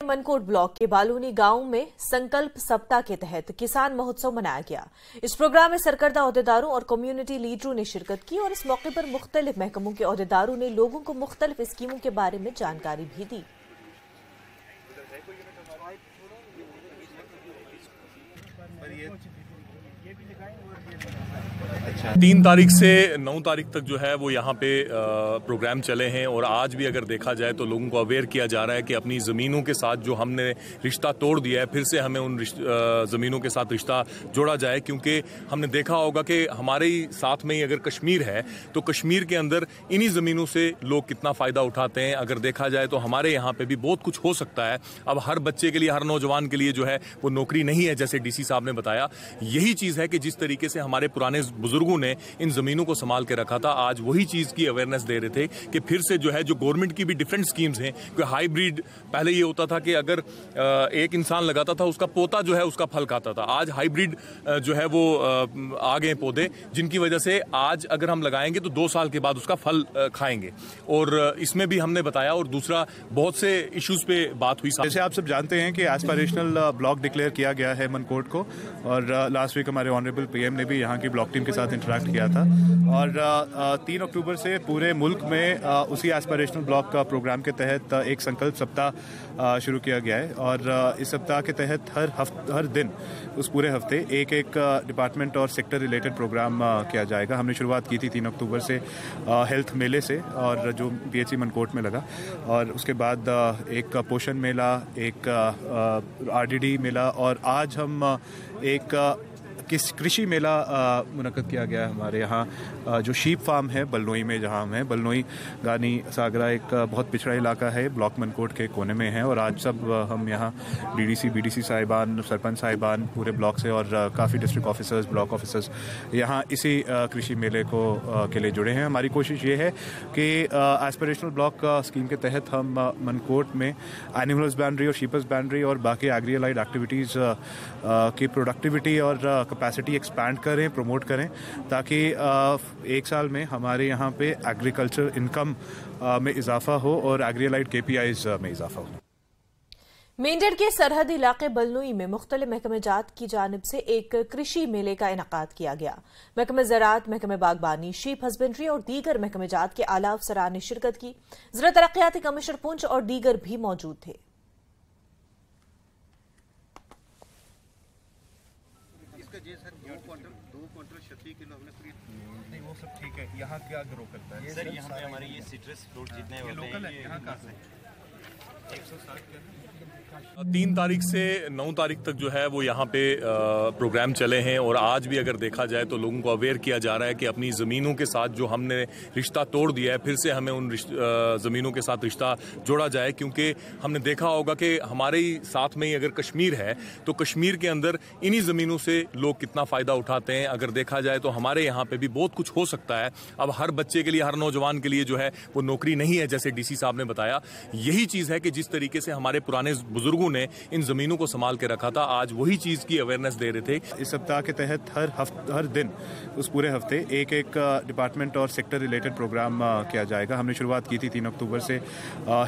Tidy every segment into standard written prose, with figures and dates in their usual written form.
Mankot block के बालूनी गांव में संकल्प सप्ताह के तहत किसान महोत्सव मनाया गया। इस प्रोग्राम में सरकर्दा ओहदेदारों और कम्युनिटी लीडरों ने शिरकत की और इस मौके पर मुख्तलिफ महकमों के ओहदेदारों ने लोगों को मुख्तलिफ स्कीमों के बारे में जानकारी भी दी। अच्छा, 3 तारीख से 9 तारीख तक जो है वो यहाँ पे प्रोग्राम चले हैं और आज भी अगर देखा जाए तो लोगों को अवेयर किया जा रहा है कि अपनी ज़मीनों के साथ जो हमने रिश्ता तोड़ दिया है फिर से हमें उन ज़मीनों के साथ रिश्ता जोड़ा जाए, क्योंकि हमने देखा होगा कि हमारे ही साथ में ही अगर कश्मीर है तो कश्मीर के अंदर इन्हीं ज़मीनों से लोग कितना फ़ायदा उठाते हैं। अगर देखा जाए तो हमारे यहाँ पे भी बहुत कुछ हो सकता है। अब हर बच्चे के लिए, हर नौजवान के लिए जो है वो नौकरी नहीं है, जैसे डीसी साहब ने बताया। यही चीज़ है कि जिस तरीके से हमारे पुराने बुजुर्गों ने इन जमीनों को संभाल के रखा था, आज वही चीज की अवेयरनेस दे रहे थे कि फिर से जो है जो गवर्नमेंट की भी डिफरेंट स्कीम्स हैं कि हाइब्रिड, पहले ये होता था कि अगर एक इंसान लगाता था उसका पोता जो है उसका फल खाता था, आज हाइब्रिड जो है वो आ गए पौधे, जिनकी वजह से आज अगर हम लगाएंगे तो 2 साल के बाद उसका फल खाएंगे। और इसमें भी हमने बताया और दूसरा बहुत से इश्यूज पे बात हुई। जैसे आप सब जानते हैं कि एस्पिरेशनल ब्लॉक डिक्लेयर किया गया है मनकोट को, और लास्ट वीक हमारे ऑनरेबल पीएम ने भी यहाँ की ब्लॉक टीम के साथ इंटरेक्ट किया था और 3 अक्टूबर से पूरे मुल्क में उसी एस्पिरेशनल ब्लॉक का प्रोग्राम के तहत एक संकल्प सप्ताह शुरू किया गया है। और इस सप्ताह के तहत हर दिन उस पूरे हफ्ते एक डिपार्टमेंट और सेक्टर रिलेटेड प्रोग्राम किया जाएगा। हमने शुरुआत की थी 3 अक्टूबर से हेल्थ मेले से, और जो पीएचसी मनकोट में लगा, और उसके बाद एक पोषण मेला, एक आरडीडी मेला, और आज हम एक कृषि मेला मुनक्कद किया गया है हमारे यहाँ जो शीप फार्म है बलनोई में, जहाँ हम हैं। बलनोई गानी सागरा एक बहुत पिछड़ा इलाका है, ब्लॉक मनकोट के कोने में है, और आज सब हम यहाँ बीडीसी साहिबान, सरपंच साहिबान पूरे ब्लॉक से और काफ़ी डिस्ट्रिक्ट ऑफिसर्स, ब्लॉक ऑफिसर्स यहाँ इसी कृषि मेले के लिए जुड़े हैं। हमारी कोशिश ये है कि एस्पिरेशनल ब्लॉक स्कीम के तहत हम मनकोट में एनिमल हस्बेंड्री और शीप हस्बेंड्री और बाकी एग्री अलाइड एक्टिविटीज़ की प्रोडक्टिविटी और कैपेसिटी एक्सपैंड करें, प्रमोट करें, ताकि 1 साल में हमारे यहाँ पे एग्रीकल्चर इनकम में इजाफा हो और एग्री अलाइड केपीआईज में इजाफा हो। मेंढर के सरहदी इलाके बलनोई में मुख्तलिफ महकमे जात की जानिब से एक कृषि मेले का इनकाद किया गया। महकमे ज़राअत, महकमे बागबानी, शीप हस्बेंड्री और दीगर महकमे जात के आला अफसरान ने शिरकत की। ज़रा तरक्याती कमिश्नर पुंछ और दीगर भी मौजूद थे। सर 2 क्विंटल 36 किलो हमने खरीद। नहीं, वो सब ठीक है। यहाँ क्या ग्रो करता है सर? यहाँ पे हमारे ये सिट्रस फ्रूट जितने होते हैं ये यहाँ का 160 3 तारीख से 9 तारीख तक जो है वो यहाँ पे प्रोग्राम चले हैं और आज भी अगर देखा जाए तो लोगों को अवेयर किया जा रहा है कि अपनी ज़मीनों के साथ जो हमने रिश्ता तोड़ दिया है फिर से हमें उन ज़मीनों के साथ रिश्ता जोड़ा जाए, क्योंकि हमने देखा होगा कि हमारे ही साथ में ही अगर कश्मीर है तो कश्मीर के अंदर इन्हीं ज़मीनों से लोग कितना फ़ायदा उठाते हैं। अगर देखा जाए तो हमारे यहाँ पे भी बहुत कुछ हो सकता है। अब हर बच्चे के लिए, हर नौजवान के लिए जो है वो नौकरी नहीं है, जैसे डीसी साहब ने बताया। यही चीज़ है कि जिस तरीके से हमारे पुराने बुजुर्गों ने इन जमीनों को संभाल के रखा था, आज वही चीज की अवेयरनेस दे रहे थे। इस सप्ताह के तहत हर दिन उस पूरे हफ्ते एक डिपार्टमेंट और सेक्टर रिलेटेड प्रोग्राम किया जाएगा। हमने शुरुआत की थी 3 अक्टूबर से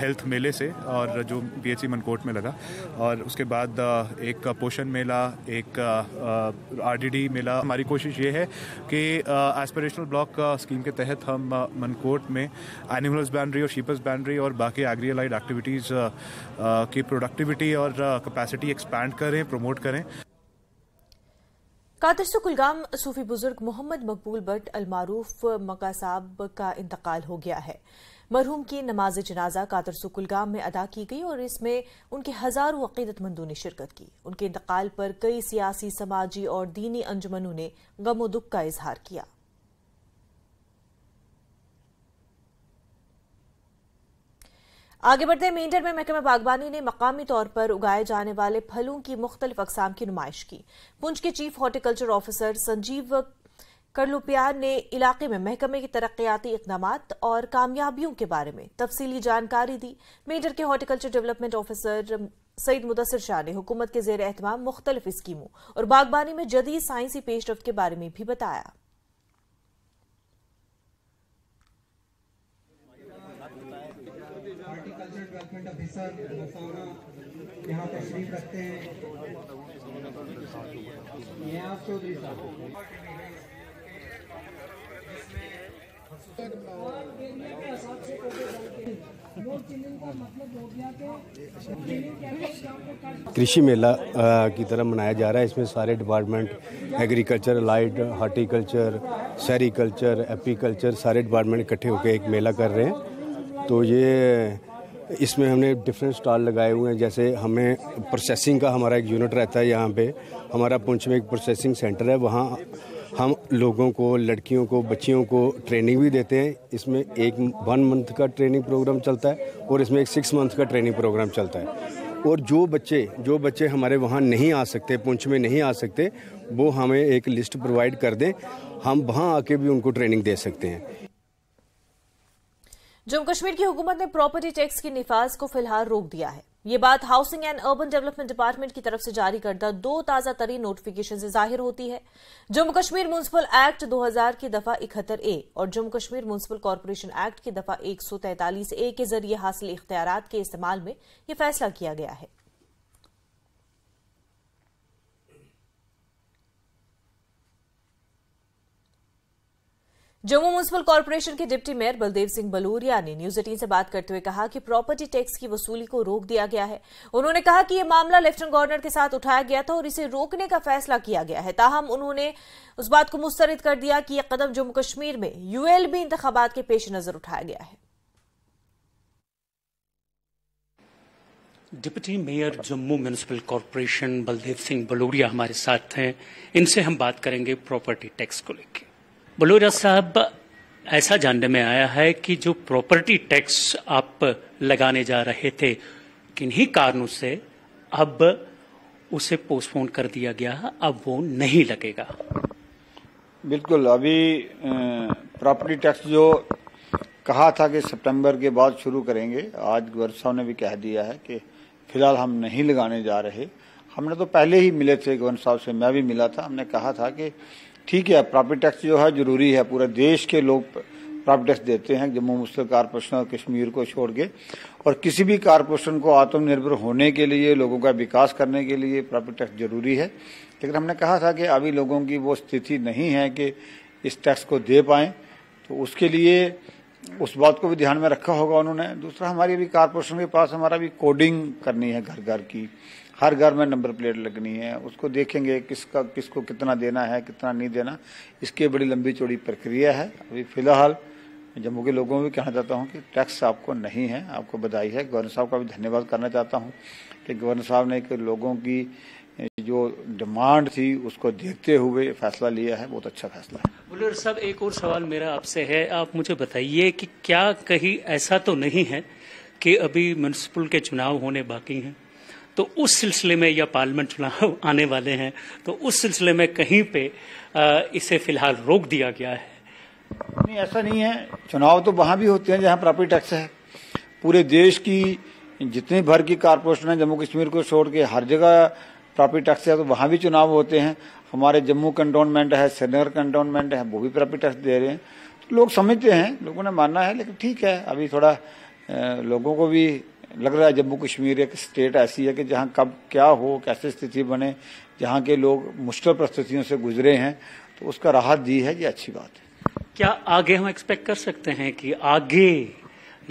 हेल्थ मेले से, और जो पीएचसी मनकोट में लगा, और उसके बाद एक पोषण मेला, एक आरडीडी मेला। हमारी कोशिश ये है कि एस्पिरेशनल ब्लॉक स्कीम के तहत हम मनकोट में एनिमल हस्बेंड्री और शीप हस्बेंड्री और बाकी एग्री अलाइड एक्टिविटीज़ की प्रोडक्टिविटी और कैपेसिटी एक्सपैंड करें, प्रमोट करें। कादरसू कुलगाम सूफी बुजुर्ग मोहम्मद मकबूल बट अलमारूफ मका साहब का इंतकाल हो गया है। मरहूम की नमाज जनाजा कादरसू कुलगाम में अदा की गई और इसमें उनके हजारों अकीदतमंदों ने शिरकत की। उनके इंतकाल पर कई सियासी, समाजी और दीनी अंजुमनों ने गम दुख का इजहार किया। आगे बढ़ते मेंढर में महकमा बागबानी ने मकामी तौर पर उगाए जाने वाले फलों की मुख्तलिफ अकसाम की नुमाइश की। पुंछ के चीफ हॉर्टिकल्चर ऑफिसर संजीव करलुपियार ने इलाके में महकमे के तरक्याती इकदामात और कामयाबियों के बारे में तफसीली जानकारी दी। मेंढर के horticulture development officer Syed Mudassir Shah ने हुकूमत के जेर एहतमाम मुख्तलिफ स्कीमों और बागबानी में जदीद साइंसी पेशरफ्त के बारे में भी बताया। हॉर्टिकल्चर डेवलपमेंट ऑफिसर तशरीफ रखते हैं। ये आप चौधरी साहब कृषि मेला की तरह मनाया जा रहा है। इसमें सारे department agriculture, allied, horticulture, sericulture, apiculture सारे डिपार्टमेंट इकट्ठे होकर एक मेला कर रहे हैं। तो ये इसमें हमने डिफरेंट स्टॉल लगाए हुए हैं। जैसे हमें प्रोसेसिंग का हमारा एक यूनिट रहता है। यहाँ पे हमारा पुंछ में एक प्रोसेसिंग सेंटर है। वहाँ हम लोगों को, लड़कियों को, बच्चियों को ट्रेनिंग भी देते हैं। इसमें एक 1 मंथ का ट्रेनिंग प्रोग्राम चलता है और इसमें एक 6 मंथ का ट्रेनिंग प्रोग्राम चलता है। और जो बच्चे हमारे वहाँ नहीं आ सकते, पुंछ में नहीं आ सकते, वो हमें एक लिस्ट प्रोवाइड कर दें, हम वहाँ आके भी उनको ट्रेनिंग दे सकते हैं। जम्मू कश्मीर की हुकूमत ने प्रॉपर्टी टैक्स की निफाज को फिलहाल रोक दिया है। ये बात housing and urban development department की तरफ से जारी करदा 2 ताजा तरीन नोटिफिकेशन से जाहिर होती है। जम्मू कश्मीर म्युनिसिपल एक्ट 2000 की दफा 71A और Jammu Kashmir municipal corporation act की दफा 143A के जरिए हासिल इख्तियारात के इस्तेमाल में यह फैसला किया गया है। जम्मू म्युनिसिपल कॉर्पोरेशन के डिप्टी मेयर बलदेव सिंह बलूरिया ने न्यूज 18 से बात करते हुए कहा कि प्रॉपर्टी टैक्स की वसूली को रोक दिया गया है। उन्होंने कहा कि यह मामला लेफ्टिनेंट गवर्नर के साथ उठाया गया था और इसे रोकने का फैसला किया गया है। ताहम उन्होंने उस बात को मुस्तरद कर दिया कि यह कदम जम्मू कश्मीर में ULB इंतखाबात के पेश नजर उठाया गया है। Deputy mayor Jammu municipal corporation Baldev Singh Baluria हमारे साथ हैं। इनसे हम बात करेंगे प्रॉपर्टी टैक्स को लेकर। बलूरिया साहब, ऐसा जानने में आया है कि जो प्रॉपर्टी टैक्स आप लगाने जा रहे थे, किन्हीं कारणों से अब उसे पोस्टपोन कर दिया गया, अब वो नहीं लगेगा। बिल्कुल, अभी प्रॉपर्टी टैक्स जो कहा था कि सितंबर के बाद शुरू करेंगे, आज गवर्नर साहब ने भी कह दिया है कि फिलहाल हम नहीं लगाने जा रहे। हमने तो पहले ही मिले थे गवर्नर साहब से, मैं भी मिला था। हमने कहा था कि ठीक है, प्रॉपर्टी टैक्स जो है जरूरी है, पूरे देश के लोग प्रॉपर्टी टैक्स देते हैं, जम्मू म्युनिसिपल कॉर्पोरेशन और कश्मीर को छोड़ के। और किसी भी कॉर्पोरेशन को आत्मनिर्भर होने के लिए, लोगों का विकास करने के लिए प्रॉपर्टी टैक्स जरूरी है। लेकिन हमने कहा था कि अभी लोगों की वो स्थिति नहीं है कि इस टैक्स को दे पाएं, तो उसके लिए उस बात को भी ध्यान में रखा होगा उन्होंने। दूसरा, हमारी अभी कॉर्पोरेशन के पास हमारा भी कोडिंग करनी है, घर घर की, हर घर में नंबर प्लेट लगनी है। उसको देखेंगे किसको कितना देना है, कितना नहीं देना, इसकी बड़ी लंबी चौड़ी प्रक्रिया है। अभी फिलहाल जम्मू के लोगों को भी कहना चाहता हूँ कि टैक्स आपको नहीं है, आपको बधाई है। गवर्नर साहब का भी धन्यवाद करना चाहता हूँ कि गवर्नर साहब ने लोगों की जो डिमांड थी उसको देखते हुए फैसला लिया है। बहुत अच्छा फैसला है। बुलर साहब, एक और सवाल मेरा आपसे है। आप मुझे बताइए कि क्या कहीं ऐसा तो नहीं है कि अभी म्युनिसिपल के चुनाव होने बाकी हैं, तो उस सिलसिले में, या पार्लियामेंट चुनाव आने वाले हैं, तो उस सिलसिले में कहीं पे इसे फिलहाल रोक दिया गया है? नहीं, ऐसा नहीं है। चुनाव तो वहां भी होते हैं जहां प्रॉपर्टी टैक्स है। पूरे देश की जितनी भर की कारपोरेशन है, जम्मू कश्मीर को छोड़ के हर जगह प्रॉपर्टी टैक्स है, तो वहां भी चुनाव होते हैं। हमारे जम्मू कंटोनमेंट है, श्रीनगर कंटोनमेंट है, वो भी प्रॉपर्टी टैक्स दे रहे हैं। तो लोग समझते हैं, लोगों ने मानना है। लेकिन ठीक है, अभी थोड़ा लोगों को भी लग रहा है जम्मू कश्मीर एक स्टेट ऐसी है कि जहां कब क्या हो, कैसे स्थिति बने, जहां के लोग मुश्किल परिस्थितियों से गुजरे हैं, तो उसका राहत दी है, ये अच्छी बात है। क्या आगे हम एक्सपेक्ट कर सकते हैं कि आगे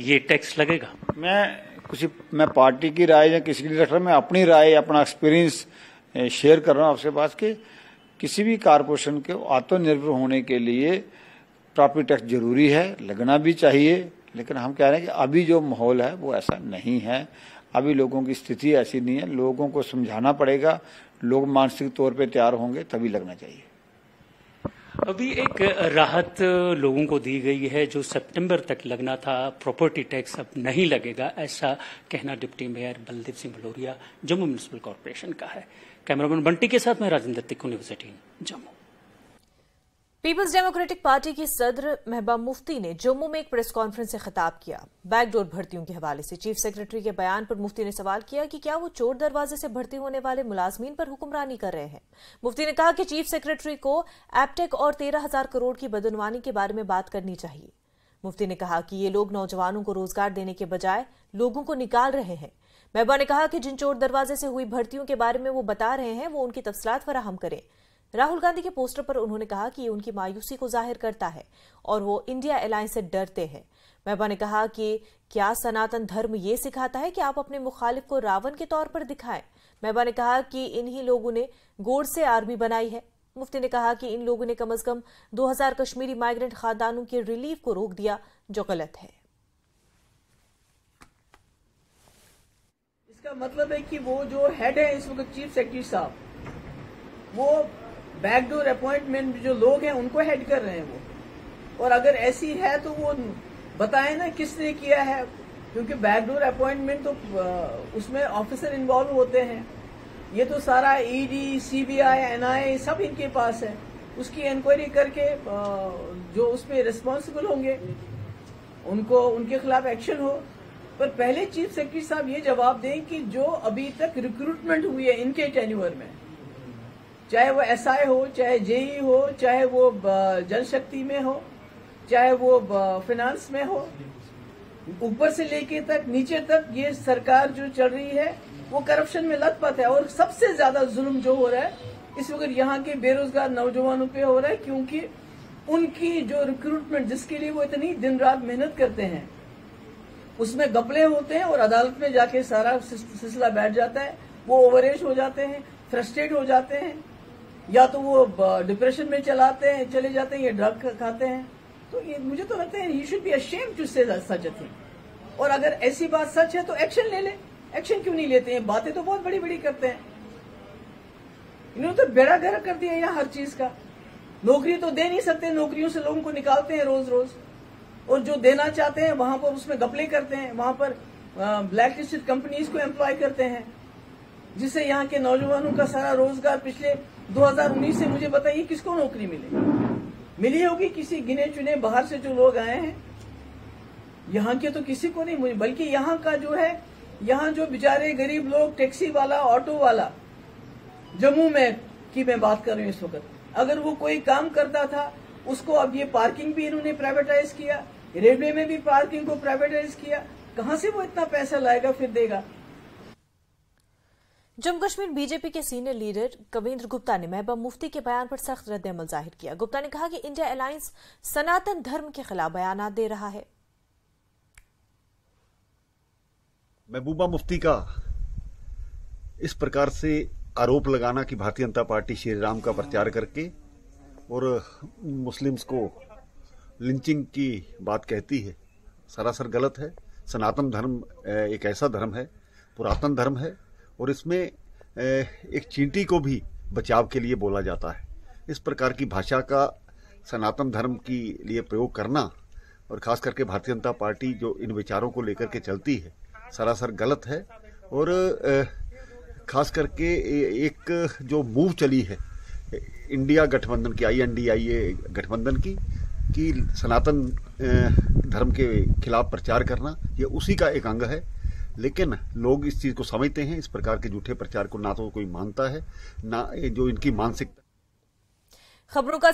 ये टैक्स लगेगा? मैं पार्टी की राय या किसी की नहीं रख रहा, मैं अपनी राय, अपना एक्सपीरियंस शेयर कर रहा हूँ आपसे पास कि किसी भी कारपोरेशन के आत्मनिर्भर होने के लिए प्रॉपर्टी टैक्स जरूरी है, लगना भी चाहिए। लेकिन हम कह रहे हैं कि अभी जो माहौल है वो ऐसा नहीं है, अभी लोगों की स्थिति ऐसी नहीं है। लोगों को समझाना पड़ेगा, लोग मानसिक तौर पे तैयार होंगे तभी लगना चाहिए। अभी एक राहत लोगों को दी गई है, जो सितंबर तक लगना था, प्रॉपर्टी टैक्स अब नहीं लगेगा, ऐसा कहना deputy mayor Baldev Singh Baluria Jammu municipal corporation का है। कैमरामैन बंटी के साथ मैं राजेंद्र तिक्कू, न्यूज़ 18 जम्मू। पीपल्स डेमोक्रेटिक पार्टी की सदर महबूबा मुफ्ती ने जम्मू में एक प्रेस कॉन्फ्रेंस से खिताब किया। बैकडोर भर्तियों के हवाले से चीफ सेक्रेटरी के बयान पर मुफ्ती ने सवाल किया कि क्या वो चोर दरवाजे से भर्ती होने वाले मुलाजमीन पर हुक्मरानी कर रहे हैं। मुफ्ती ने कहा कि चीफ सेक्रेटरी को एपटेक और 13,000 करोड़ की बदनवानी के बारे में बात करनी चाहिए। मुफ्ती ने कहा कि ये लोग नौजवानों को रोजगार देने के बजाय लोगों को निकाल रहे हैं। महबूबा ने कहा कि जिन चोर दरवाजे से हुई भर्तियों के बारे में वो बता रहे हैं वो उनकी तफसीलात फराहम करें। राहुल गांधी के पोस्टर पर उन्होंने कहा कि ये उनकी मायूसी को जाहिर करता है और वो इंडिया अलायंस से डरते हैं। महबूबा ने कहा कि क्या सनातन धर्म ये सिखाता है कि आप अपने मुखालिफ को रावण के तौर पर दिखाएं। महबूबा ने कहा कि इन्हीं लोगों ने गोड से आर्मी बनाई है। मुफ्ती ने कहा कि इन लोगों ने कम अज कम 2000 कश्मीरी माइग्रेंट खानदानों के रिलीफ को रोक दिया, जो गलत है। इसका मतलब है कि वो जो हेड है इस वक्त चीफ सेक्रेटरी साहब, वो बैकडोर अपॉइंटमेंट जो लोग हैं उनको हेड कर रहे हैं वो। और अगर ऐसी है तो वो बताए ना किसने किया है, क्योंकि बैकडोर अपॉइंटमेंट तो उसमें ऑफिसर इन्वॉल्व होते हैं। ये तो सारा ईडी, सीबीआई, एनआईए सब इनके पास है। उसकी इंक्वायरी करके जो उसमें रिस्पॉन्सिबल होंगे उनको उनके खिलाफ एक्शन हो। पर पहले चीफ सेक्रेटरी साहब ये जवाब दें कि जो अभी तक रिक्रूटमेंट हुई है इनके टेन्यूअर में, चाहे वो एसआई हो, चाहे जेई हो, चाहे वो जल शक्ति में हो, चाहे वो फाइनेंस में हो, ऊपर से लेके तक नीचे तक ये सरकार जो चल रही है वो करप्शन में लथपथ है। और सबसे ज्यादा जुल्म जो हो रहा है इस वक्त यहाँ के बेरोजगार नौजवानों पे हो रहा है, क्योंकि उनकी जो रिक्रूटमेंट जिसके लिए वो इतनी दिन रात मेहनत करते हैं उसमें घपले होते हैं और अदालत में जाके सारा सिलसिला बैठ जाता है। वो ओवरएज हो जाते हैं, फ्रस्ट्रेट हो जाते हैं, या तो वो डिप्रेशन में चले जाते हैं या ड्रग खाते हैं। तो ये मुझे तो लगता है he should be ashamed to say such a thing. और अगर ऐसी बात सच है तो एक्शन ले ले। एक्शन क्यों नहीं लेते हैं? बातें तो बहुत बड़ी बड़ी करते हैं। इन्होंने तो बेड़ा गर्क कर दिया यहाँ हर चीज का। नौकरी तो दे नहीं सकते, नौकरियों से लोगों को निकालते हैं रोज रोज, और जो देना चाहते हैं वहां पर उसमें घपले करते हैं, वहां पर ब्लैक लिस्टेड कंपनीज को एम्प्लॉय करते हैं, जिससे यहाँ के नौजवानों का सारा रोजगार पिछले 2019 से मुझे बताइए किसको नौकरी मिली होगी? किसी गिने चुने बाहर से जो लोग आए हैं, यहाँ के तो किसी को नहीं। बल्कि यहाँ का जो है, यहाँ जो बेचारे गरीब लोग, टैक्सी वाला, ऑटो वाला, जम्मू में की मैं बात कर रही हूँ इस वक्त, अगर वो कोई काम करता था उसको अब ये पार्किंग भी इन्होंने प्राइवेटाइज किया, रेलवे में भी पार्किंग को प्राइवेटाइज किया। कहां से वो इतना पैसा लाएगा फिर देगा? जम्मू कश्मीर बीजेपी के सीनियर लीडर कविंद्र गुप्ता ने महबूबा मुफ्ती के बयान पर सख्त रद्द-ए-अमल जाहिर किया। गुप्ता ने कहा कि इंडिया अलायंस सनातन धर्म के खिलाफ बयान दे रहा है। महबूबा मुफ्ती का इस प्रकार से आरोप लगाना कि भारतीय जनता पार्टी श्री राम का प्रचार करके और मुस्लिम्स को लिंचिंग की बात कहती है, सरासर गलत है। सनातन धर्म एक ऐसा धर्म है, पुरातन धर्म है, और इसमें एक चींटी को भी बचाव के लिए बोला जाता है। इस प्रकार की भाषा का सनातन धर्म के लिए प्रयोग करना, और खास करके भारतीय जनता पार्टी जो इन विचारों को लेकर के चलती है, सरासर गलत है। और खास करके एक जो मूव चली है इंडिया गठबंधन की, INDIA गठबंधन की, कि सनातन धर्म के खिलाफ प्रचार करना, ये उसी का एक अंग है। लेकिन लोग इस चीज को समझते हैं, इस प्रकार के झूठे प्रचार को ना तो कोई मानता है, ना जो इनकी मानसिकता। खबरों का